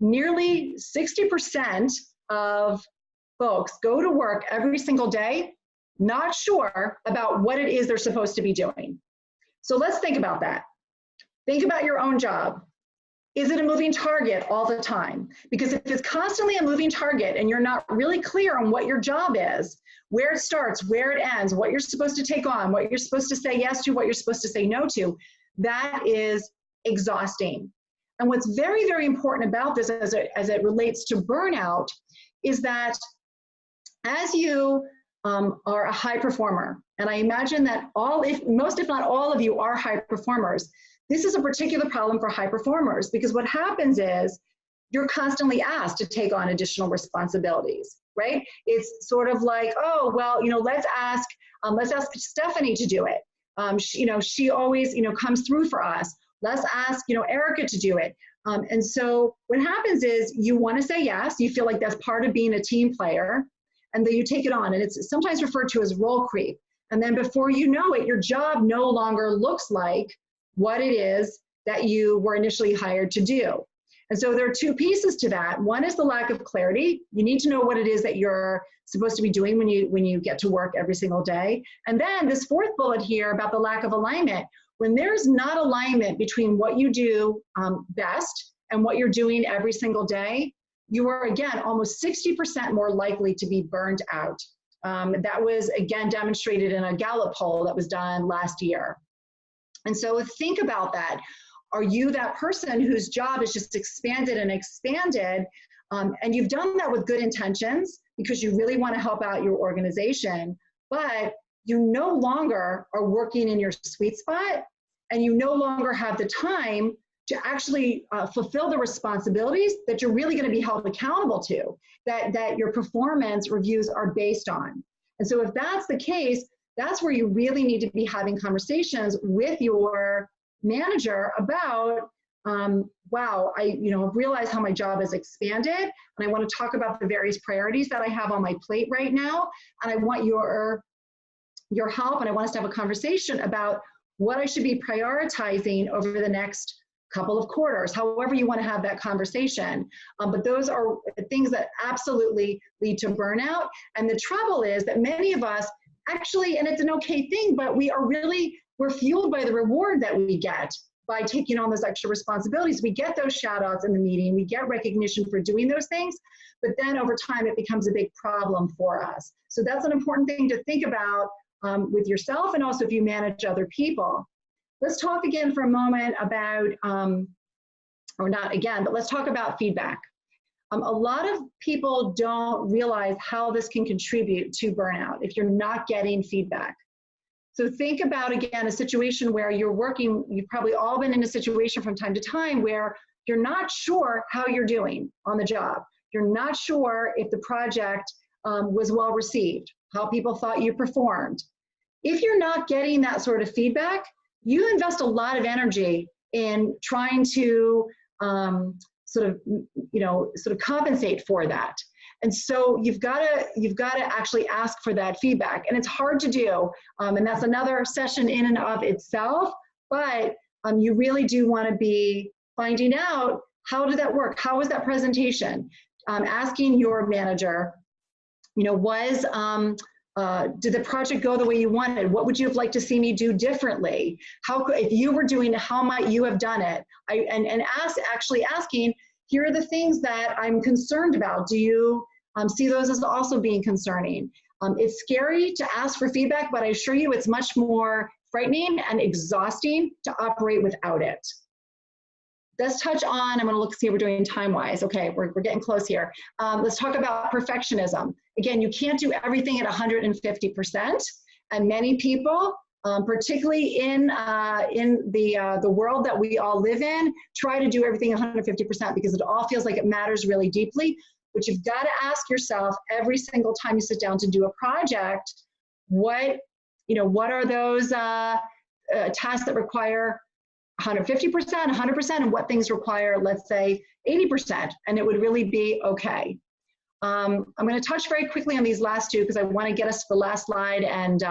nearly 60% of folks go to work every single day not sure about what it is they're supposed to be doing. So let's think about that. Think about your own job. Is it a moving target all the time? Because if it's constantly a moving target and you're not really clear on what your job is, where it starts, where it ends, what you're supposed to take on, what you're supposed to say yes to, what you're supposed to say no to, that is exhausting. And what's very, very important about this as it relates to burnout is that as you are a high performer, and I imagine that most if not all of you are high performers, this is a particular problem for high performers because what happens is you're constantly asked to take on additional responsibilities, right? It's sort of like, oh, well, let's ask Stephanie to do it. She always, comes through for us. Let's ask, Erica to do it. And so what happens is you want to say yes, you feel like that's part of being a team player, and then you take it on, and it's sometimes referred to as role creep. And then before you know it, your job no longer looks like what it is that you were initially hired to do. And so there are two pieces to that. One is the lack of clarity. You need to know what it is that you're supposed to be doing when you get to work every single day. And then this fourth bullet here about the lack of alignment. When there's not alignment between what you do best and what you're doing every single day, you are, again, almost 60% more likely to be burned out. That was, again, demonstrated in a Gallup poll that was done last year. And so think about that. Are you that person whose job is just expanded and expanded, and you've done that with good intentions because you really want to help out your organization, but you no longer are working in your sweet spot, and you no longer have the time to actually fulfill the responsibilities that you're really going to be held accountable to, that your performance reviews are based on. And so if that's the case, that's where you really need to be having conversations with your manager about, wow, I realize how my job has expanded, and I want to talk about the various priorities that I have on my plate right now, and I want your help, and I want us to have a conversation about what I should be prioritizing over the next couple of quarters, however you want to have that conversation. But those are things that absolutely lead to burnout. And the trouble is that many of us actually, and it's an okay thing, but we're fueled by the reward that we get by taking on those extra responsibilities. We get those shout outs in the meeting, we get recognition for doing those things, but then over time it becomes a big problem for us. So that's an important thing to think about with yourself, and also if you manage other people. Let's talk again for a moment about, or not again, but let's talk about feedback. A lot of people don't realize how this can contribute to burnout if you're not getting feedback. So think about, again, a situation where you're working, you've probably all been in a situation from time to time where you're not sure how you're doing on the job. You're not sure if the project was well received, how people thought you performed. If you're not getting that sort of feedback, you invest a lot of energy in trying to sort of compensate for that. And so you've got to actually ask for that feedback, and it's hard to do, and that's another session in and of itself. But you really do want to be finding out, how did that work? How was that presentation? Asking your manager, did the project go the way you wanted? What would you have liked to see me do differently? If you were doing it, how might you have done it? Actually asking, here are the things that I'm concerned about. Do you see those as also being concerning? It's scary to ask for feedback, but I assure you it's much more frightening and exhausting to operate without it. Let's touch on, I'm going to see how we're doing time-wise. Okay, we're getting close here. Let's talk about perfectionism. Again, you can't do everything at 150%, and many people, particularly in the world that we all live in, try to do everything 150% because it all feels like it matters really deeply. But you've got to ask yourself every single time you sit down to do a project, what are those tasks that require 150%, 100%, and what things require, let's say, 80%, and it would really be okay. I'm going to touch very quickly on these last two because I want to get us to the last slide and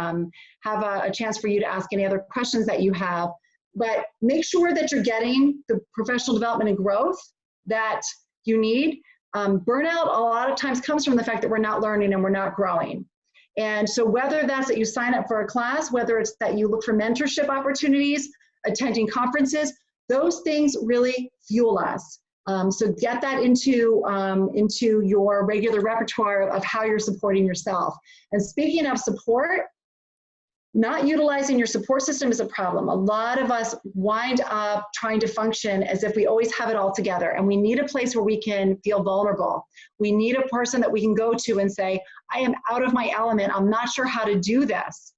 have a chance for you to ask any other questions that you have. But make sure that you're getting the professional development and growth that you need. Burnout a lot of times comes from the fact that we're not learning and we're not growing. And so whether that's that you sign up for a class, whether it's that you look for mentorship opportunities, attending conferences, those things really fuel us. So get that into your regular repertoire of how you're supporting yourself. And speaking of support, not utilizing your support system is a problem. A lot of us wind up trying to function as if we always have it all together, and we need a place where we can feel vulnerable. We need a person that we can go to and say, I am out of my element. I'm not sure how to do this.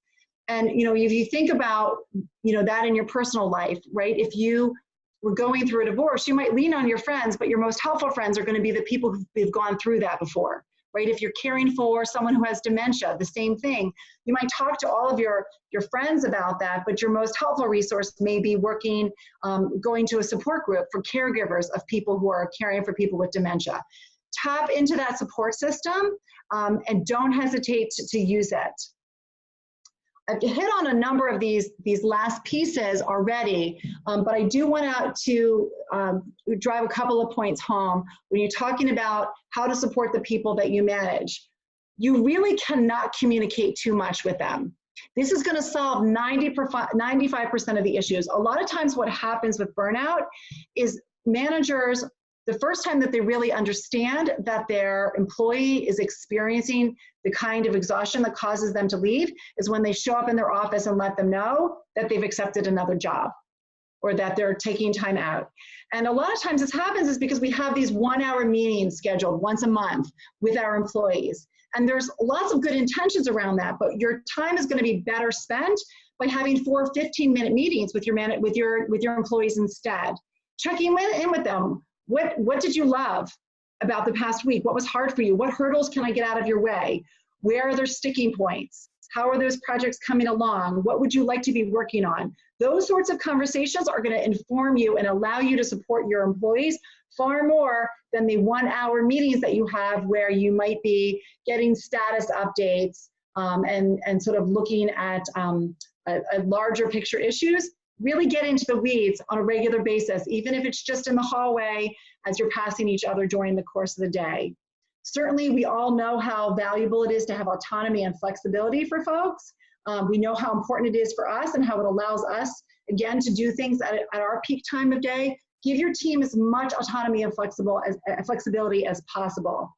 And if you think about that in your personal life, right? If you were going through a divorce, you might lean on your friends, but your most helpful friends are going to be the people who've gone through that before. Right? If you're caring for someone who has dementia, the same thing. You might talk to all of your friends about that, but your most helpful resource may be working, going to a support group for caregivers of people who are caring for people with dementia. Tap into that support system and don't hesitate to use it. I've hit on a number of these last pieces already, but I do want to drive a couple of points home. When you're talking about how to support the people that you manage, you really cannot communicate too much with them. This is going to solve 95% of the issues. A lot of times what happens with burnout is managers, the first time that they really understand that their employee is experiencing the kind of exhaustion that causes them to leave is when they show up in their office and let them know that they've accepted another job or that they're taking time out. And a lot of times this happens is because we have these 1-hour meetings scheduled once a month with our employees. And there's lots of good intentions around that, but your time is going to be better spent by having 4 15-minute meetings with your employees instead. Checking in with them. What did you love about the past week? What was hard for you? What hurdles can I get out of your way? Where are there sticking points? How are those projects coming along? What would you like to be working on? Those sorts of conversations are going to inform you and allow you to support your employees far more than the 1-hour meetings that you have where you might be getting status updates and sort of looking at a larger picture issues. Really get into the weeds on a regular basis, even if it's just in the hallway as you're passing each other during the course of the day. Certainly, we all know how valuable it is to have autonomy and flexibility for folks. We know how important it is for us and how it allows us, again, to do things at our peak time of day. Give your team as much autonomy and flexibility as possible.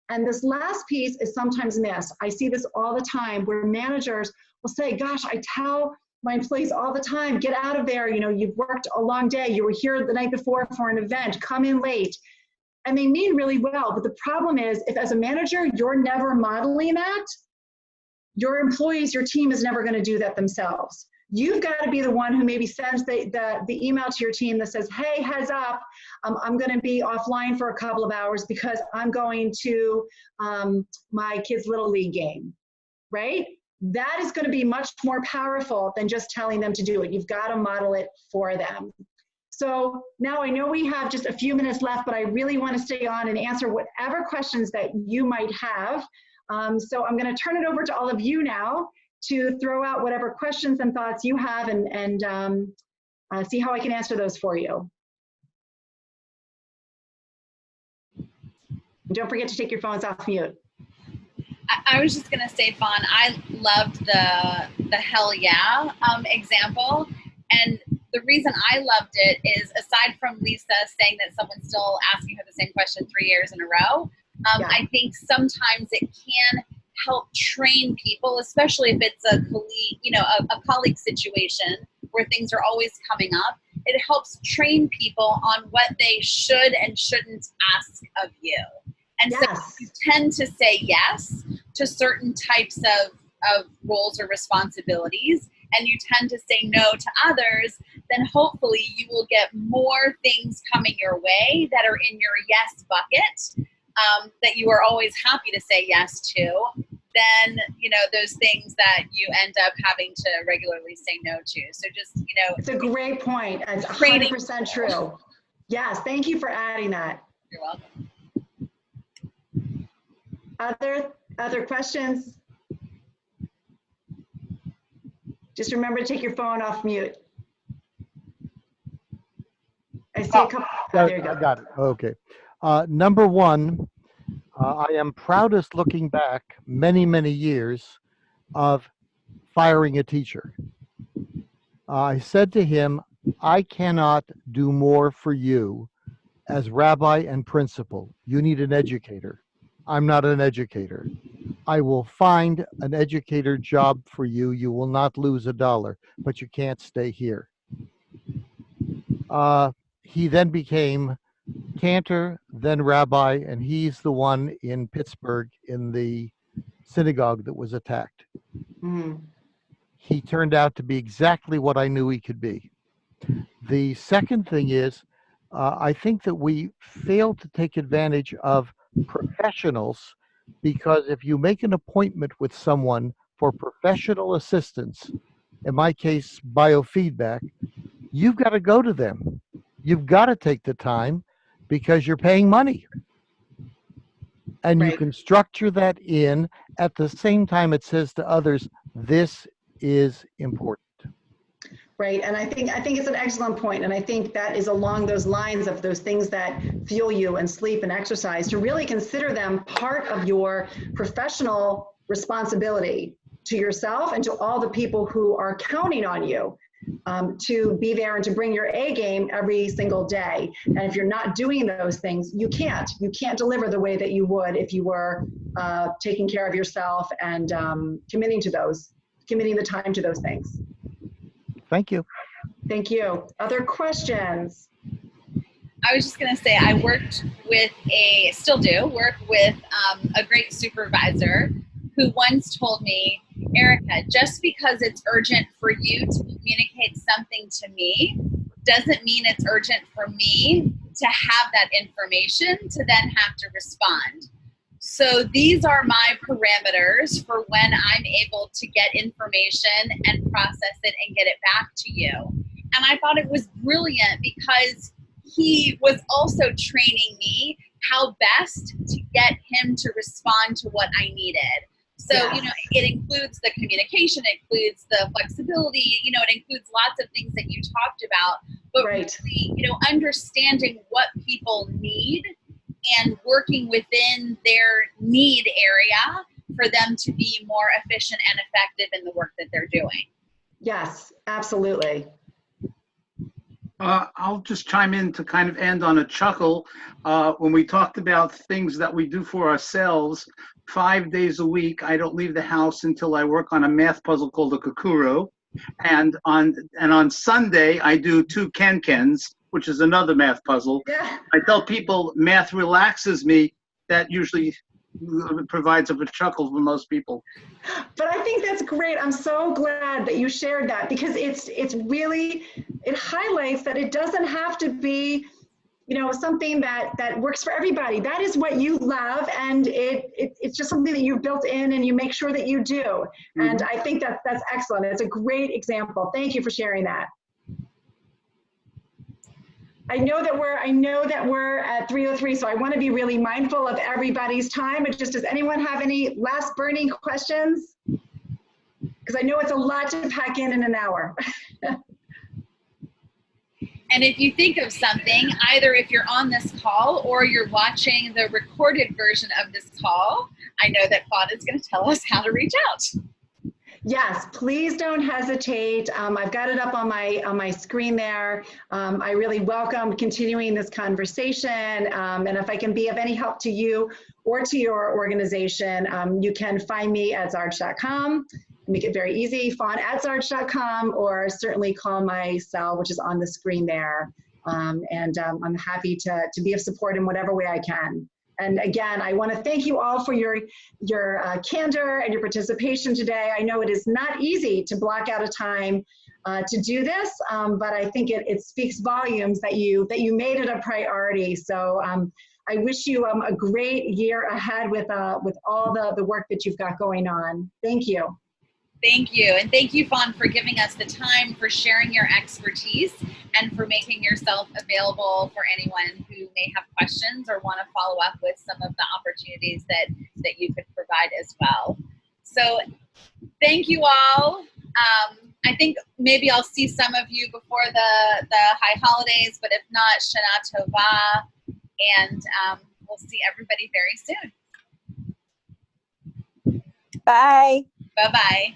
And this last piece is sometimes missed. I see this all the time where managers will say, gosh, I tell my employees all the time, get out of there. You've worked a long day. You were here the night before for an event. Come in late. And they mean really well. But the problem is, if as a manager, you're never modeling that, your employees, your team is never going to do that themselves. You've got to be the one who maybe sends the email to your team that says, hey, heads up, I'm going to be offline for a couple of hours because I'm going to my kid's Little League game, right? That is going to be much more powerful than just telling them to do it. You've got to model it for them. So now I know we have just a few minutes left, but I really want to stay on and answer whatever questions that you might have. So I'm going to turn it over to all of you now to throw out whatever questions and thoughts you have and see how I can answer those for you. And don't forget to take your phones off mute. I was just going to say, Faun, I loved the hell yeah example. And the reason I loved it is, aside from Lisa saying that someone's still asking her the same question 3 years in a row, Yeah. I think sometimes it can help train people, especially if it's a colleague, a colleague situation where things are always coming up. It helps train people on what they should and shouldn't ask of you. And Yes. so you tend to say yes to certain types of roles or responsibilities, and you tend to say no to others, then hopefully you will get more things coming your way that are in your yes bucket, that you are always happy to say yes to, than, those things that you end up having to regularly say no to. So just, It's a great point. It's training 100% true. Yes, thank you for adding that. You're welcome. Other questions? Just remember to take your phone off mute. I see a couple. Oh, there you I go. got it. Okay. Number one, I am proudest looking back many, many years of firing a teacher. I said to him, I cannot do more for you as rabbi and principal. You need an educator. I'm not an educator. I will find an educator job for you. You will not lose a dollar, but you can't stay here. He then became cantor, then rabbi, and he's the one in Pittsburgh in the synagogue that was attacked. Mm. He turned out to be exactly what I knew he could be. The second thing is, I think that we fail to take advantage of professionals, because if you make an appointment with someone for professional assistance, in my case, biofeedback, you've got to go to them. You've got to take the time because you're paying money. And you Right. can structure that in at the same time it says to others, this is important. Right, and I think it's an excellent point, and I think that is along those lines of those things that fuel you and sleep and exercise, to really consider them part of your professional responsibility to yourself and to all the people who are counting on you to be there and to bring your A game every single day. And if you're not doing those things, you can't deliver the way that you would if you were taking care of yourself and committing the time to those things. Thank you. Thank you. Other questions? I was just going to say, I still do work with a great supervisor who once told me, Erica, just because it's urgent for you to communicate something to me doesn't mean it's urgent for me to have that information to then have to respond. So these are my parameters for when I'm able to get information and process it and get it back to you. And I thought it was brilliant because he was also training me how best to get him to respond to what I needed. So, it includes the communication, it includes the flexibility, it includes lots of things that you talked about, but right. really, understanding what people need and working within their need area for them to be more efficient and effective in the work that they're doing. Yes, absolutely. I'll just chime in to kind of end on a chuckle. When we talked about things that we do for ourselves, 5 days a week, I don't leave the house until I work on a math puzzle called a Kokoro. And on Sunday, I do 2 Ken-Kens, which is another math puzzle. Yeah. I tell people math relaxes me. That usually provides a chuckle for most people. But I think that's great. I'm so glad that you shared that, because it's really, it highlights that it doesn't have to be, something that works for everybody. That is what you love, and it's just something that you've built in and you make sure that you do. Mm-hmm. And I think that's excellent. It's a great example. Thank you for sharing that. I know that we're at 3:03, so I want to be really mindful of everybody's time. And just, does anyone have any last burning questions? Because I know it's a lot to pack in an hour. And if you think of something, either if you're on this call or you're watching the recorded version of this call, I know that Faun is going to tell us how to reach out. Yes, please don't hesitate. I've got it up on my screen there. I really welcome continuing this conversation. And if I can be of any help to you or to your organization, you can find me at zarge.com. Make it very easy, faun@zarge.com, or certainly call my cell, which is on the screen there. I'm happy to be of support in whatever way I can. And again, I want to thank you all for your candor and your participation today. I know it is not easy to block out a time to do this, but I think it speaks volumes that you made it a priority. So I wish you a great year ahead with all the work that you've got going on. Thank you. Thank you. And thank you, Faun, for giving us the time, for sharing your expertise, and for making yourself available for anyone who may have questions or want to follow up with some of the opportunities that you could provide as well. So thank you all. I think maybe I'll see some of you before the high holidays, but if not, Shana Tova, and we'll see everybody very soon. Bye. Bye-bye.